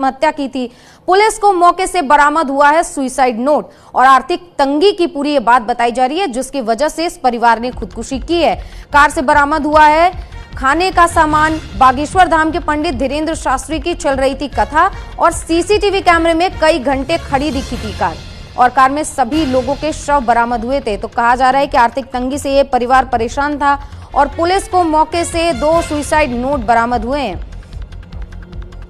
हत्या की थी। पुलिस को मौके से बरामद हुआ है सुसाइड नोट और आर्थिक तंगी की पूरी ये बात बताई जा रही है, जिसकी वजह से इस परिवार ने खुदकुशी की है। कार से बरामद हुआ है खाने का सामान। बागेश्वर धाम के पंडित धीरेन्द्र शास्त्री की चल रही थी कथा और सीसीटीवी कैमरे में कई घंटे खड़ी दिखी थी कार, और कार में सभी लोगों के शव बरामद हुए थे। तो कहा जा रहा है कि आर्थिक तंगी से ये परिवार परेशान था और पुलिस को मौके से 2 सुसाइड नोट बरामद हुए हैं।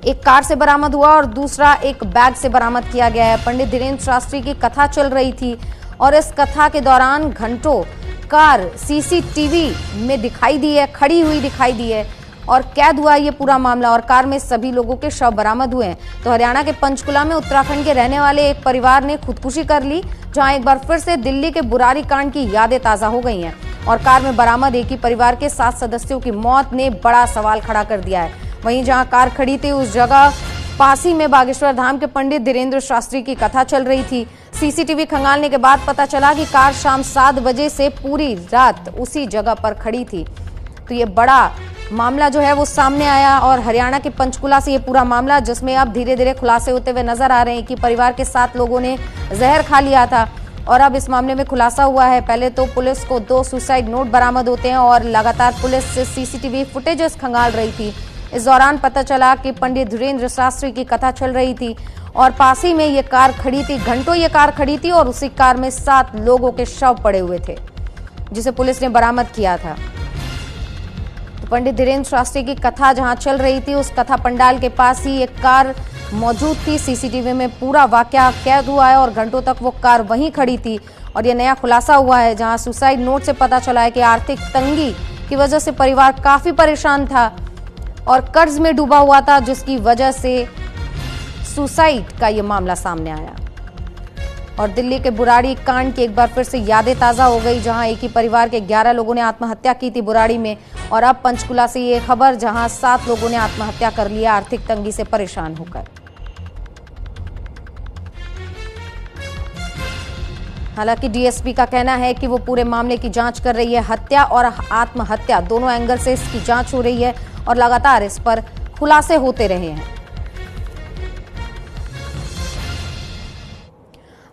एक कार से बरामद हुआ और दूसरा एक बैग से बरामद किया गया है। पंडित धीरेन्द्र शास्त्री की कथा चल रही थी और इस कथा के दौरान घंटों कार सीसीटीवी में दिखाई दी है, खड़ी हुई दिखाई दी है और कैद हुआ ये पूरा मामला, और कार में सभी लोगों के शव बरामद हुए हैं। तो हरियाणा के पंचकुला में उत्तराखंड के रहने वाले एक परिवार ने खुदकुशी कर ली, जहां एक बार फिर से दिल्ली के बुरारी कांड की यादें ताजा हो गई हैं और कार में बरामद एक ही परिवार के 7 सदस्यों की मौत ने बड़ा सवाल खड़ा कर दिया है। वहीं जहां कार खड़ी थी उस जगह पासी में बागेश्वर धाम के पंडित धीरेन्द्र शास्त्री की कथा चल रही थी। सीसीटीवी खंगालने के बाद पता चला कि कार शाम 7 बजे से पूरी रात उसी जगह पर खड़ी थी। तो ये बड़ा मामला जो है वो सामने आया और हरियाणा के पंचकुला से ये पूरा मामला, जिसमें अब धीरे धीरे खुलासे होते हुए नजर आ रहे हैं कि परिवार के 7 लोगों ने जहर खा लिया था और अब इस मामले में खुलासा हुआ है। पहले तो पुलिस को 2 सुसाइड नोट बरामद होते हैं और लगातार पुलिस से सीसीटीवी फुटेजेस खंगाल रही थी। इस दौरान पता चला कि पंडित धीरेन्द्र शास्त्री की कथा चल रही थी और पासी में ये कार खड़ी थी। घंटों ये कार खड़ी थी और उसी कार में 7 लोगों के शव पड़े हुए थे, जिसे पुलिस ने बरामद किया था। तो पंडित धीरेन्द्र शास्त्री की कथा जहां चल रही थी उस कथा पंडाल के पास ही एक कार मौजूद थी। सीसीटीवी में पूरा वाकया कैद हुआ है और घंटों तक वो कार वहीं खड़ी थी और ये नया खुलासा हुआ है, जहां सुसाइड नोट से पता चला है कि आर्थिक तंगी की वजह से परिवार काफी परेशान था और कर्ज में डूबा हुआ था, जिसकी वजह से सुसाइड का ये मामला सामने आया। और दिल्ली के बुराड़ी कांड की एक बार फिर से यादें ताजा हो गई, जहां एक ही परिवार के 11 लोगों ने आत्महत्या की थी बुराड़ी में, और अब पंचकुला से ये खबर जहां 7 लोगों ने आत्महत्या कर लिया आर्थिक तंगी से परेशान होकर। हालांकि डीएसपी का कहना है कि वो पूरे मामले की जांच कर रही है। हत्या और आत्महत्या दोनों एंगल से इसकी जांच हो रही है और लगातार इस पर खुलासे होते रहे हैं।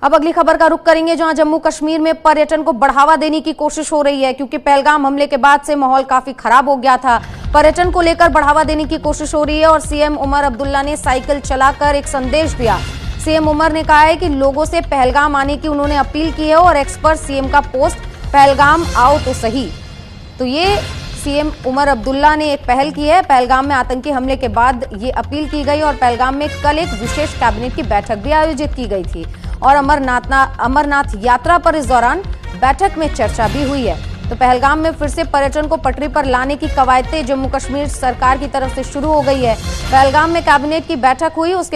अब अगली खबर का रुख करेंगे, जहां जम्मू कश्मीर में पर्यटन को बढ़ावा देने की कोशिश हो रही है, क्योंकि पहलगाम हमले के बाद से माहौल काफी खराब हो गया था। पर्यटन को लेकर बढ़ावा देने की कोशिश हो रही है और सीएम उमर अब्दुल्ला ने साइकिल चलाकर एक संदेश दिया। सीएम उमर ने कहा है कि लोगों से पहलगाम आने की उन्होंने अपील की है और एक्स पर सीएम का पोस्ट, पहलगाम आओ तो सही। तो ये सीएम उमर अब्दुल्ला ने एक पहल की है। पहलगाम में आतंकी हमले के बाद ये अपील की गई और पहलगाम में कल एक विशेष कैबिनेट की बैठक भी आयोजित की गई थी और अमरनाथ यात्रा पर इस दौरान बैठक में चर्चा भी हुई है। तो पहलगाम में फिर से पर्यटन को पटरी पर लाने की कवायदें जम्मू कश्मीर सरकार की तरफ से शुरू हो गई है। पहलगाम में कैबिनेट की बैठक हुई, उसके